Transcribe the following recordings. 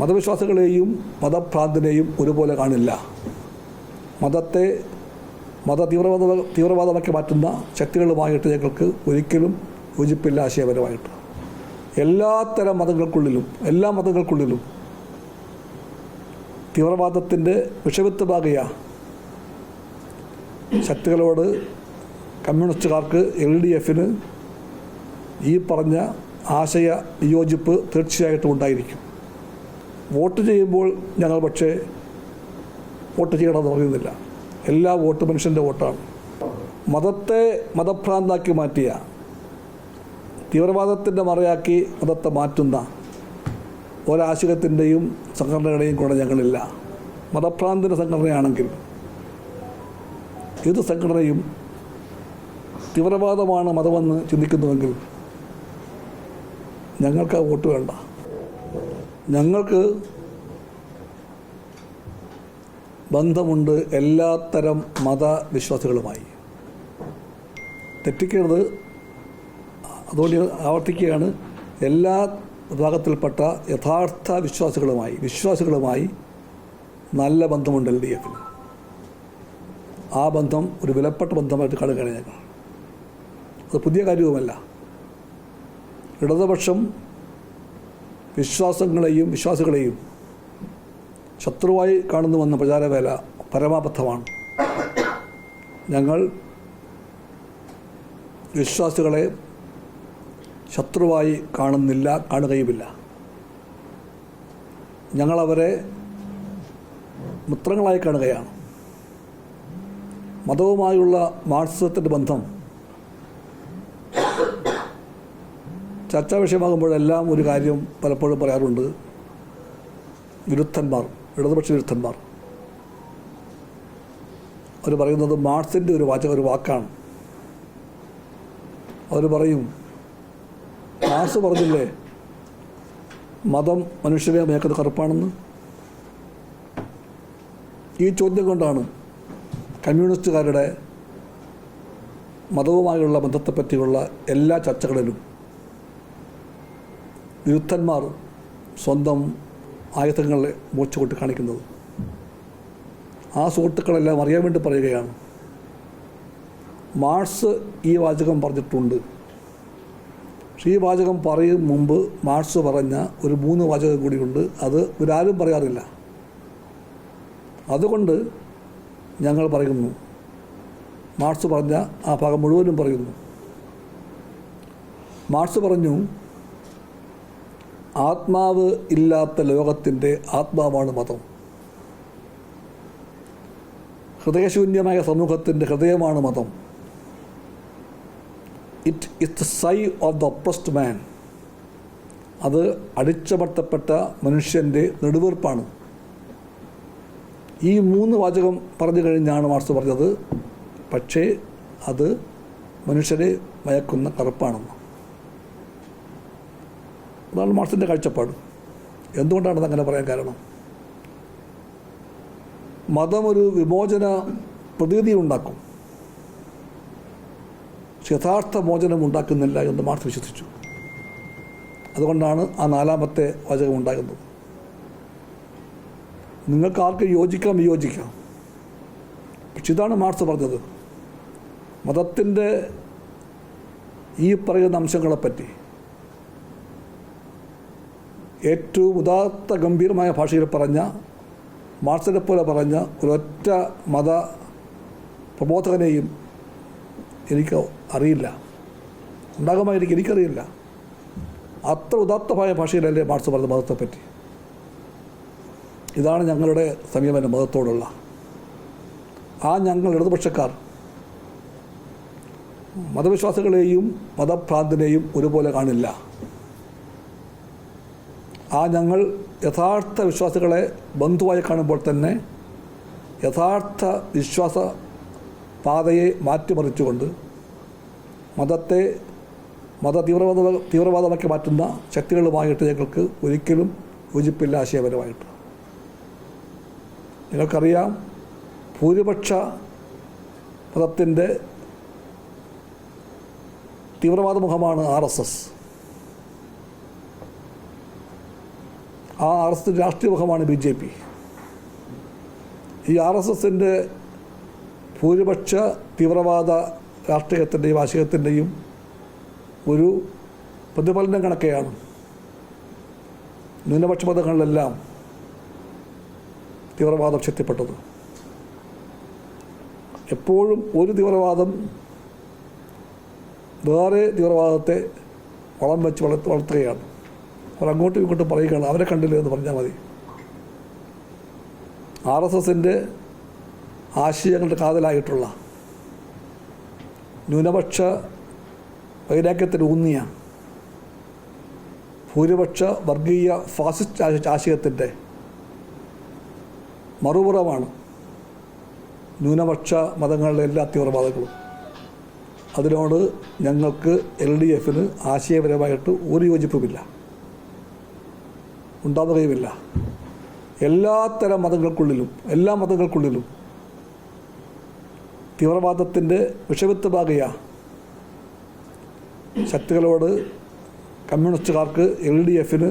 മതവിശ്വാസികളെയും മതഭ്രാന്തിനെയും ഒരുപോലെ കാണില്ല. മതത്തെ തീവ്രവാദമാക്കി മാറ്റുന്ന ശക്തികളുമായിട്ട് ഞങ്ങൾക്ക് ഒരിക്കലും യോജിപ്പില്ല ആശയപരമായിട്ട്. എല്ലാ മതങ്ങൾക്കുള്ളിലും തീവ്രവാദത്തിൻ്റെ വിഷവിത്തുപാകിയ ശക്തികളോട് കമ്മ്യൂണിസ്റ്റുകാർക്ക് LDFന് ഈ പറഞ്ഞ ആശയ വിയോജിപ്പ് തീർച്ചയായിട്ടും ഉണ്ടായിരിക്കും. വോട്ട് ചെയ്യുമ്പോൾ ഞങ്ങൾ പക്ഷേ വോട്ട് ചെയ്യണമെന്ന് പറയുന്നില്ല. എല്ലാ വോട്ട് മനുഷ്യൻ്റെ വോട്ടാണ്. മതത്തെ മതഭ്രാന്താക്കി മാറ്റിയ, തീവ്രവാദത്തിൻ്റെ മറയാക്കി മതത്തെ മാറ്റുന്ന ഒരാശയത്തിൻ്റെയും സംഘടനകളെയും കൂടെ ഞങ്ങളില്ല. മതഭ്രാന്തിൻ്റെ സംഘടനയാണെങ്കിൽ ഏത് സംഘടനയും തീവ്രവാദമാണ് മതമെന്ന് ചിന്തിക്കുന്നുവെങ്കിൽ ഞങ്ങൾക്ക് ആ വോട്ട് വേണ്ട. ഞങ്ങൾക്ക് ബന്ധമുണ്ട് എല്ലാത്തരം മതവിശ്വാസികളുമായി. തെറ്റിക്കരുത്, അതുകൊണ്ട് ആവർത്തിക്കുകയാണ്. എല്ലാ വിഭാഗത്തിൽപ്പെട്ട യഥാർത്ഥ വിശ്വാസികളുമായി നല്ല ബന്ധമുണ്ട് LDFന്. ആ ബന്ധം ഒരു വിലപ്പെട്ട ബന്ധമായിട്ട് കാണുകയാണ് ഞങ്ങൾ. അത് പുതിയ കാര്യവുമല്ല. ഇടതുപക്ഷം വിശ്വാസികളെയും ശത്രുവായി കാണുന്നുവെന്ന പ്രചാരവേല പരമാബദ്ധമാണ്. ഞങ്ങൾ വിശ്വാസികളെ ശത്രുവായി കാണുകയുമില്ല. ഞങ്ങളവരെ മിത്രങ്ങളായി കാണുകയാണ്. മതവുമായുള്ള മാർക്സിസത്തിൻ്റെ ബന്ധം ചർച്ചാ വിഷയമാകുമ്പോഴെല്ലാം ഒരു കാര്യം പലപ്പോഴും പറയാറുണ്ട്. ഇടതുപക്ഷ വിരുദ്ധന്മാർ അവർ പറയുന്നത് മാർക്സിൻ്റെ ഒരു വാക്കാണ്. അവർ പറയും, മാർക്സ് പറഞ്ഞില്ലേ മതം മനുഷ്യരെ മയക്കുന്നത് കറുപ്പാണെന്ന്. ഈ ചോദ്യം കൊണ്ടാണ് കമ്മ്യൂണിസ്റ്റുകാരുടെ മതവുമായുള്ള ബന്ധത്തെപ്പറ്റിയുള്ള എല്ലാ ചർച്ചകളിലും വിരുദ്ധന്മാർ സ്വന്തം ആയുധങ്ങളെ മൂച്ചുകൊട്ടി കാണിക്കുന്നത്. ആ സുഹൃത്തുക്കളെല്ലാം അറിയാൻ വേണ്ടി പറയുകയാണ്, മാർക്സ് ഈ വാചകം പറഞ്ഞിട്ടുണ്ട്. പക്ഷേ ഈ വാചകം പറയും മുമ്പ് മാർക്സ് പറഞ്ഞ ഒരു 3 വാചകം കൂടിയുണ്ട്. അത് ഇവരാരും പറയാറില്ല. അതുകൊണ്ട് ഞങ്ങൾ പറയുന്നു, മാർക്സ് പറഞ്ഞ ആ ഭാഗം മുഴുവനും പറയുന്നു. മാർക്സ് പറഞ്ഞു, ആത്മാവ് ഇല്ലാത്ത ലോകത്തിൻ്റെ ആത്മാവാണ് മതം. ഹൃദയശൂന്യമായ സമൂഹത്തിൻ്റെ ഹൃദയമാണ് മതം. It is the sigh of the oppressed man. അത് അടിച്ചമർത്തപ്പെട്ട മനുഷ്യൻ്റെ നെടുവീർപ്പാണ്. ഈ 3 വാചകം പറഞ്ഞു കഴിഞ്ഞാണ് മാർക്സ് പറഞ്ഞത്, പക്ഷേ അത് മനുഷ്യരെ മയക്കുന്ന കറുപ്പാണെന്ന്. അതാണ് മാർക്സിൻ്റെ കാഴ്ചപ്പാട്. എന്തുകൊണ്ടാണ് അതങ്ങനെ പറയാൻ കാരണം? മതം ഒരു വിമോചന പ്രതീതി ഉണ്ടാക്കും, യഥാർത്ഥ മോചനം ഉണ്ടാക്കുന്നില്ല എന്ന് മാർക്സ് വിശ്വസിച്ചു. അതുകൊണ്ടാണ് ആ 4ാമത്തെ വാചകം ഉണ്ടാകുന്നത്. നിങ്ങൾക്ക് ആർക്കും യോജിക്കാം, വിയോജിക്കാം. പക്ഷെ ഇതാണ് മാർക്സ് പറഞ്ഞത്. മതത്തിൻ്റെ ഈ പറയുന്ന അംശങ്ങളെപ്പറ്റി ഏറ്റവും ഉദാത്ത ഗംഭീരമായ ഭാഷയിൽ പറഞ്ഞ, മാർക്സിനെ പോലെ പറഞ്ഞ ഒരൊറ്റ മത പ്രബോധകനെയും എനിക്ക് അറിയില്ല. ഉണ്ടാകുമായിരിക്കും, എനിക്കറിയില്ല. അത്ര ഉദാത്തമായ ഭാഷയിലല്ലേ മാർക്സ് പറഞ്ഞ മതത്തെപ്പറ്റി. ഇതാണ് ഞങ്ങളുടെ സമീപനം മതത്തോടുള്ള. ഞങ്ങൾ ഇടതുപക്ഷക്കാർ മതവിശ്വാസികളെയും മതഭ്രാന്തിനെയും ഒരുപോലെ കാണില്ല. ഞങ്ങൾ യഥാർത്ഥ വിശ്വാസികളെ ബന്ധുവായി കാണുമ്പോൾ തന്നെ യഥാർത്ഥ വിശ്വാസ പാതയെ മാറ്റിമറിച്ചുകൊണ്ട് മതത്തെ തീവ്രവാദമാക്കി മാറ്റുന്ന ശക്തികളുമായിട്ട് ഞങ്ങൾക്ക് ഒരിക്കലും യോജിപ്പില്ല ആശയപരമായിട്ട്. നിങ്ങൾക്കറിയാം, ഭൂരിപക്ഷ മതത്തിൻ്റെ തീവ്രവാദ മുഖമാണ് RSS. ആ ആർ എസ് എസ് രാഷ്ട്രീയ മുഖമാണ് BJP. ഈ RSSൻ്റെ ഭൂരിപക്ഷ തീവ്രവാദ രാഷ്ട്രീയത്തിൻ്റെയും ആശയത്തിൻ്റെയും ഒരു പ്രതിഫലനം കണക്കെയാണ് ന്യൂനപക്ഷ മതങ്ങളിലെല്ലാം തീവ്രവാദം ശക്തിപ്പെട്ടത്. എപ്പോഴും ഒരു തീവ്രവാദം വേറെ തീവ്രവാദത്തെ വളം വെച്ച് വളർത്തുകയാണ്. അവർ അങ്ങോട്ടും ഇങ്ങോട്ടും പറയുകയാണ്, അവരെ കണ്ടില്ല എന്ന് പറഞ്ഞാൽ മതി. RSSൻ്റെ ആശയങ്ങളുടെ കാതലായിട്ടുള്ള ന്യൂനപക്ഷ വൈരാഗ്യത്തിലൂന്നിയ ഭൂരിപക്ഷ വർഗീയ ഫാസിസ്റ്റ് ആശയത്തിൻ്റെ മറുപുറമാണ് ന്യൂനപക്ഷ മതങ്ങളിലെ എല്ലാ തീവ്രവാദങ്ങളും. അതിനോട് ഞങ്ങൾക്ക് LDFന് ആശയപരമായിട്ട് ഒരു യോജിപ്പുമില്ല, ഉണ്ടാവുകയുമില്ല. എല്ലാ മതങ്ങൾക്കുള്ളിലും തീവ്രവാദത്തിൻ്റെ വിഷവിത്തുപാകിയ ശക്തികളോട് കമ്മ്യൂണിസ്റ്റുകാർക്ക് LDFന്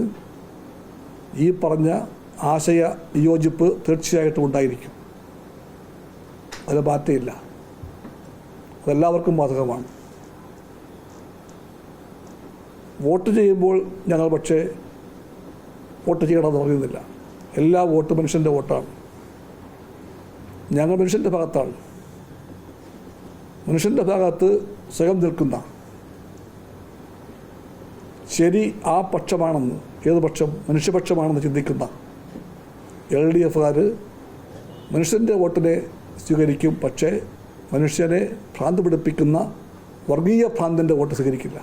ഈ പറഞ്ഞ ആശയ വിയോജിപ്പ് തീർച്ചയായിട്ടും ഉണ്ടായിരിക്കും. അത് മാറ്റമില്ല, അതെല്ലാവർക്കും ബാധകമാണ്. വോട്ട് ചെയ്യുമ്പോൾ ഞങ്ങൾ പക്ഷേ വോട്ട് ചെയ്യണമെന്ന് പറയുന്നില്ല. എല്ലാ വോട്ട് മനുഷ്യൻ്റെ വോട്ടാണ്. ഞങ്ങൾ മനുഷ്യൻ്റെ ഭാഗത്താണ്. മനുഷ്യൻ്റെ ഭാഗത്ത് സ്വയം നിൽക്കുന്ന ശരി ആ പക്ഷമാണെന്ന്, ഏത് പക്ഷം, മനുഷ്യപക്ഷമാണെന്ന് ചിന്തിക്കുന്ന LDFകാർ മനുഷ്യൻ്റെ വോട്ടിനെ സ്വീകരിക്കും. പക്ഷേ മനുഷ്യനെ ഭ്രാന്ത് പിടിപ്പിക്കുന്ന വർഗീയ ഭ്രാന്തിൻ്റെ വോട്ട് സ്വീകരിക്കില്ല.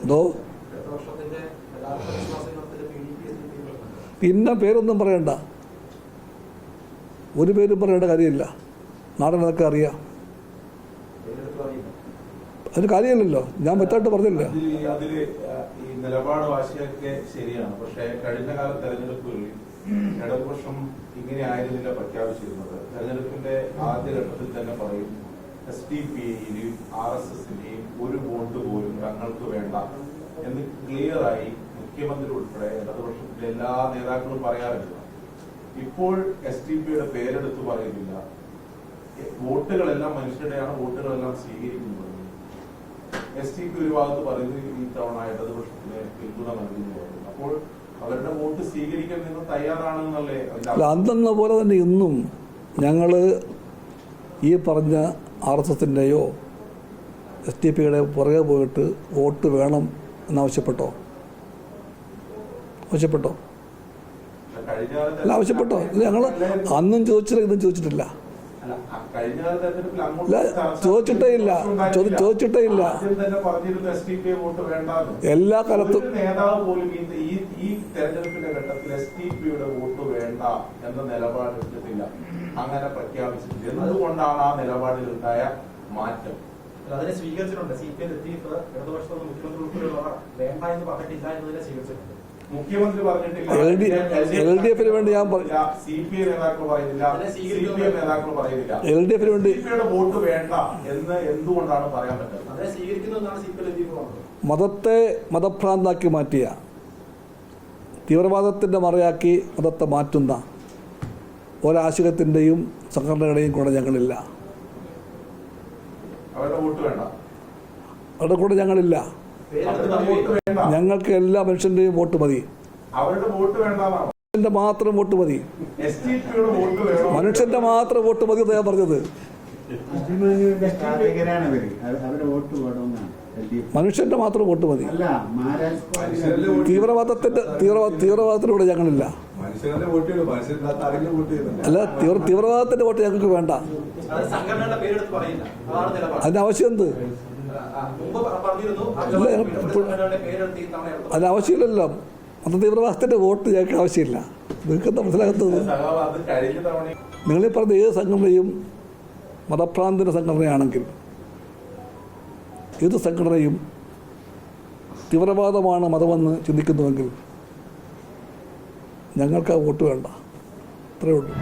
എന്തോ പിന്നെ പേരൊന്നും പറയണ്ട, ഒരു പേരും പറയേണ്ട കാര്യമില്ല. നാടിനതൊക്കെ അറിയാം. അതിന് കാര്യമില്ലല്ലോ, ഞാൻ മറ്റായിട്ട് പറഞ്ഞില്ല. നിലപാട് വാശിയൊക്കെ ശരിയാണ്. പക്ഷേ കഴിഞ്ഞ കാല തെരഞ്ഞെടുപ്പുകളിൽ ഇടതുപക്ഷം ഇങ്ങനെ ആയിരുന്നില്ല പ്രഖ്യാപിച്ചിരുന്നത്. തെരഞ്ഞെടുപ്പിന്റെ ആദ്യഘട്ടത്തിൽ തന്നെ പറയും SDPഐ-യും RSSന്റെയും ഒരു വോട്ട് പോലും തങ്ങൾക്ക് വേണ്ട എന്ന് ക്ലിയറായി മുഖ്യമന്ത്രി ഉൾപ്പെടെ ഇടതുപക്ഷത്തിലെ എല്ലാ നേതാക്കളും പറയാറുണ്ട്. ഇപ്പോൾ SDPയുടെ പേരെടുത്ത് പറയുന്നില്ല. വോട്ടുകളെല്ലാം മനുഷ്യരുടെയാണ്, വോട്ടുകളെല്ലാം സ്വീകരിക്കുന്നത്. SDP ഒരു ഭാഗത്ത് പറയുന്നത് ഈ തവണ ഇടതുപക്ഷത്തിന് പിന്തുണ നൽകുന്നു. അപ്പോൾ അവരുടെ വോട്ട് സ്വീകരിക്കാൻ നിങ്ങൾ തയ്യാറാണെന്നല്ലേ? അന്നെന്ന പോലെ തന്നെ ഇന്നും ഞങ്ങൾ ഈ പറഞ്ഞ RSSൻ്റെയോ SDPയുടെ പുറകെ പോയിട്ട് വോട്ട് വേണം എന്നാവശ്യപ്പെട്ടോ? അല്ല, ആവശ്യപ്പെട്ടോ? ഞങ്ങൾ അന്നും ചോദിച്ചില്ല, ഇന്നും ചോദിച്ചിട്ടില്ല. ചോദിച്ചിട്ടേ ഇല്ല. എല്ലാ കാലത്തും നേതാവ് പോലും ഈ തെരഞ്ഞെടുപ്പിന്റെ ഘട്ടത്തിൽ SDPയുടെ വോട്ട് വേണ്ട എന്ന നിലപാടെടുത്തിട്ടില്ല, അങ്ങനെ പ്രഖ്യാപിച്ചിട്ടില്ല. എന്തുകൊണ്ടാണ് ആ നിലപാടിൽ ഉണ്ടായ മാറ്റം? അതിനെ സ്വീകരിച്ചിട്ടുണ്ട്. CPI എത്തിയിട്ട് ഇടതുപക്ഷത്തോട് മുഖ്യമന്ത്രി ഉൾപ്പെടെയുള്ളവർ വേണ്ട എന്ന് പറഞ്ഞിട്ടില്ല എന്നതിനെ സ്വീകരിച്ചിട്ടുണ്ട്. മുഖ്യമന്ത്രി പറഞ്ഞിട്ടില്ല, LDFന് വേണ്ടി ഞാൻ CPI നേതാക്കൾ പറയുന്നില്ല, CPM നേതാക്കൾ പറയുന്നില്ല. LDFന് വേണ്ടി വോട്ട് വേണ്ട എന്ന് എന്തുകൊണ്ടാണ് പറയാൻ പറ്റുന്നത്? അതിനെ സ്വീകരിക്കുന്നതാണ് CPI പറഞ്ഞത്. മതത്തെ മതഭ്രാന്താക്കി മാറ്റിയ, തീവ്രവാദത്തിൻ്റെ മറയാക്കി മതത്തെ മാറ്റുന്ന ഒരാശയത്തിൻ്റെയും സംഘടനകളുടെയും കൂടെ ഞങ്ങളില്ല. അവരുടെ വോട്ട് വേണ്ട, അവരുടെ കൂടെ ഞങ്ങളില്ല. ഞങ്ങൾക്ക് എല്ലാ മനുഷ്യന്റെയും വോട്ട് മതി. അവരുടെ വോട്ട് വേണ്ടെന്നാണ്, മനുഷ്യന്റെ മാത്രം വോട്ട് മതി. മനുഷ്യന്റെ മാത്രം വോട്ട് മതി എന്ന് ഞാൻ പറഞ്ഞത്. മനുഷ്യന്റെ മാത്രം വോട്ട് മതി. തീവ്രവാദത്തിലൂടെ ഞങ്ങളില്ല. അല്ല, തീവ്രവാദത്തിന്റെ വോട്ട് ഞങ്ങൾക്ക് വേണ്ട. അതിന്റെ ആവശ്യം എന്ത്? അതിനാവശ്യമില്ലല്ലോ. മതതീവ്രവാദത്തിന്റെ വോട്ട് ഞങ്ങൾക്ക് ആവശ്യമില്ല. നിങ്ങൾക്ക് എന്താ മനസ്സിലാകുന്നത്? നിങ്ങളീ പറഞ്ഞ ഏത് സംഘടനയും മതഭ്രാന്തിൻ്റെ സംഘടനയാണെങ്കിൽ, ഏത് സംഘടനയും തീവ്രവാദമാണ് മതമെന്ന് ചിന്തിക്കുന്നുവെങ്കിൽ ഞങ്ങൾക്ക് ആ വോട്ട് വേണ്ട. അത്രയേ ഉള്ളൂ.